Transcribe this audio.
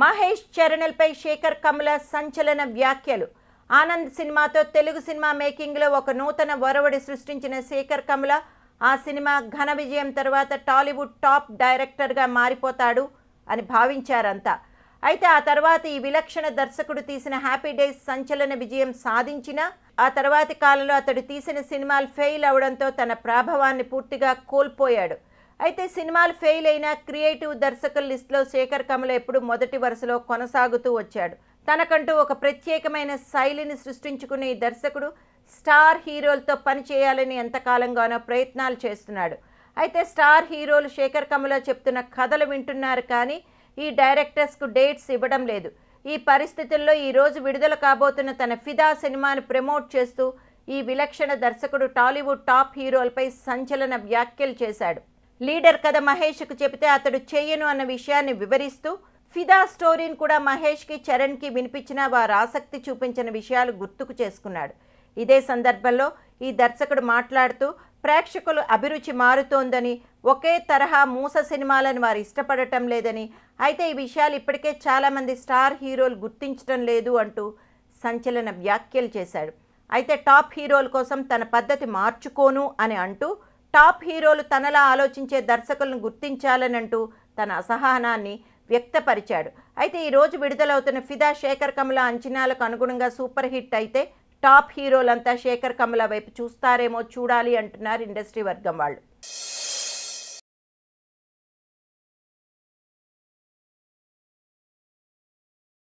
మహేష్ చరణ్లపై శేఖర్ కమ్ముల సంచలన వ్యాఖ్యలు. ఆనంద్ సినిమాతో తెలుగు సినిమా మేకింగ్లో ఒక నూతన ఒరవడి సృష్టించిన శేఖర్ కమ్ముల ఆ సినిమా ఘన విజయం తర్వాత టాలీవుడ్ టాప్ డైరెక్టర్గా మారిపోతాడు అని భావించారంతా. అయితే ఆ తర్వాత ఈ విలక్షణ దర్శకుడు తీసిన హ్యాపీ డేస్ సంచలన విజయం సాధించినా ఆ తర్వాతి కాలంలో అతడు తీసిన సినిమాలు ఫెయిల్ అవడంతో తన ప్రాభవాన్ని పూర్తిగా కోల్పోయాడు. అయితే సినిమాలు ఫెయిల్ అయిన క్రియేటివ్ దర్శకుల లిస్టులో శేఖర్ కమ్ముల ఎప్పుడు మొదటి వరుసలో కొనసాగుతూ వచ్చాడు. తనకంటూ ఒక ప్రత్యేకమైన శైలిని సృష్టించుకునే ఈ దర్శకుడు స్టార్ హీరోలతో పనిచేయాలని ఎంతకాలంగానో ప్రయత్నాలు చేస్తున్నాడు. అయితే స్టార్ హీరోలు శేఖర్ కమ్ముల చెప్తున్న కథలు వింటున్నారు, కానీ ఈ డైరెక్టర్స్కు డేట్స్ ఇవ్వడం లేదు. ఈ పరిస్థితుల్లో ఈరోజు విడుదల కాబోతున్న తన ఫిదా సినిమాను ప్రమోట్ చేస్తూ ఈ విలక్షణ దర్శకుడు టాలీవుడ్ టాప్ హీరోలపై సంచలన వ్యాఖ్యలు చేశాడు. లీడర్ కథ మహేష్కు చెబితే అతడు చెయ్యను అన్న విషయాన్ని వివరిస్తూ ఫిదా స్టోరీని కూడా మహేష్కి చరణ్కి వినిపించిన వారు ఆసక్తి చూపించిన విషయాలు గుర్తుకు చేసుకున్నాడు. ఇదే సందర్భంలో ఈ దర్శకుడు మాట్లాడుతూ ప్రేక్షకుల అభిరుచి మారుతోందని, ఒకే తరహా మూస సినిమాలను వారు ఇష్టపడటం లేదని, అయితే ఈ విషయాలు ఇప్పటికే చాలామంది స్టార్ హీరోలు గుర్తించడం లేదు అంటూ సంచలన వ్యాఖ్యలు చేశాడు. అయితే టాప్ హీరోల కోసం తన పద్ధతి మార్చుకోను అని అంటూ టాప్ హీరోలు తనలా ఆలోచించే దర్శకులను గుర్తించాలని అంటూ తన అసహనాన్ని వ్యక్తపరిచాడు. అయితే ఈరోజు విడుదలవుతున్న ఫిదా శేఖర్ కమ్ముల అంచనాలకు అనుగుణంగా సూపర్ హిట్ అయితే టాప్ హీరోలంతా శేఖర్ కమ్ముల వైపు చూస్తారేమో చూడాలి అంటున్నారు ఇండస్ట్రీ వర్గం వాళ్ళు.